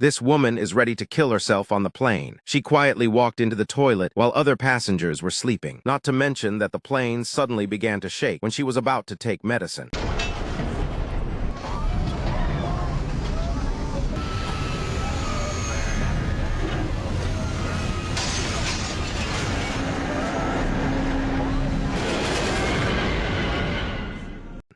This woman is ready to kill herself on the plane. She quietly walked into the toilet while other passengers were sleeping. Not to mention that the plane suddenly began to shake when she was about to take medicine.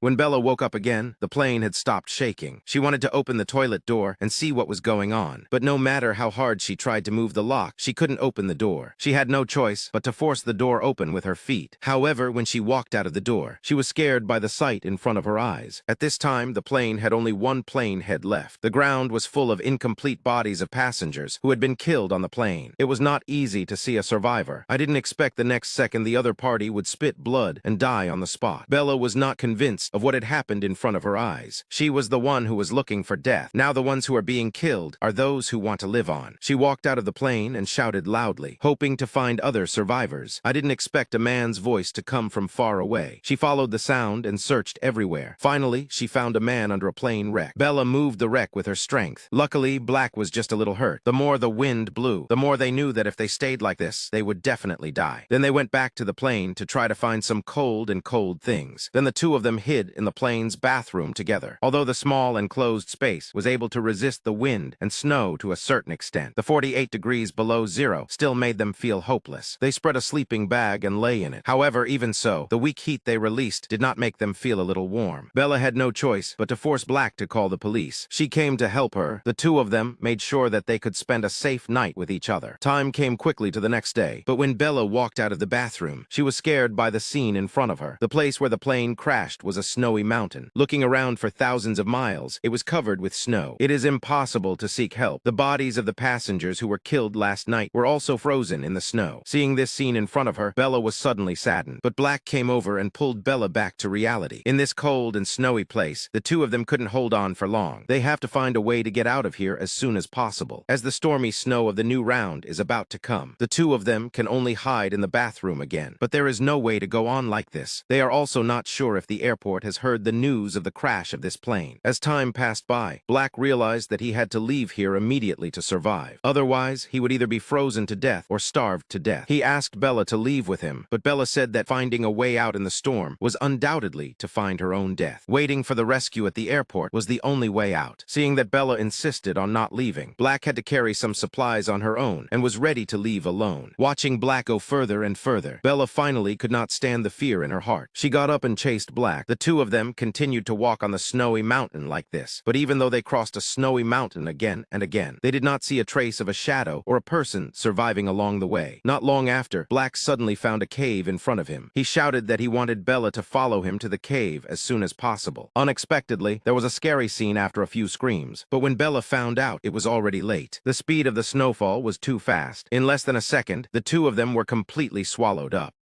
When Bella woke up again, the plane had stopped shaking. She wanted to open the toilet door and see what was going on, but no matter how hard she tried to move the lock, she couldn't open the door. She had no choice but to force the door open with her feet. However, when she walked out of the door, she was scared by the sight in front of her eyes. At this time, the plane had only one plane head left. The ground was full of incomplete bodies of passengers who had been killed on the plane. It was not easy to see a survivor. I didn't expect the next second the other party would spit blood and die on the spot. Bella was not convinced of what had happened in front of her eyes. She was the one who was looking for death. Now the ones who are being killed are those who want to live on. She walked out of the plane and shouted loudly, hoping to find other survivors. I didn't expect a man's voice to come from far away. She followed the sound and searched everywhere. Finally, she found a man under a plane wreck. Bella moved the wreck with her strength. Luckily, Black was just a little hurt. The more the wind blew, the more they knew that if they stayed like this, they would definitely die. Then they went back to the plane to try to find some cold things. Then the two of them hid in the plane's bathroom together. Although the small enclosed space was able to resist the wind and snow to a certain extent, the 48 degrees below zero still made them feel hopeless. They spread a sleeping bag and lay in it. However, even so, the weak heat they released did not make them feel a little warm. Bella had no choice but to force Black to call the police. She came to help her. The two of them made sure that they could spend a safe night with each other. Time came quickly to the next day, but when Bella walked out of the bathroom, she was scared by the scene in front of her. The place where the plane crashed was a snowy mountain. Looking around for thousands of miles, it was covered with snow. It is impossible to seek help. The bodies of the passengers who were killed last night were also frozen in the snow. Seeing this scene in front of her, Bella was suddenly saddened. But Black came over and pulled Bella back to reality. In this cold and snowy place, the two of them couldn't hold on for long. They have to find a way to get out of here as soon as possible, as the stormy snow of the new round is about to come. The two of them can only hide in the bathroom again. But there is no way to go on like this. They are also not sure if the airport has heard the news of the crash of this plane. As time passed by, Black realized that he had to leave here immediately to survive. Otherwise, he would either be frozen to death or starved to death. He asked Bella to leave with him, but Bella said that finding a way out in the storm was undoubtedly to find her own death. Waiting for the rescue at the airport was the only way out. Seeing that Bella insisted on not leaving, Black had to carry some supplies on her own and was ready to leave alone. Watching Black go further and further, Bella finally could not stand the fear in her heart. She got up and chased Black. The two of them continued to walk on the snowy mountain like this. But even though they crossed a snowy mountain again and again, they did not see a trace of a shadow or a person surviving along the way. Not long after, Black suddenly found a cave in front of him. He shouted that he wanted Bella to follow him to the cave as soon as possible. Unexpectedly, there was a scary scene after a few screams, but when Bella found out, it was already late. The speed of the snowfall was too fast. In less than a second, the two of them were completely swallowed up.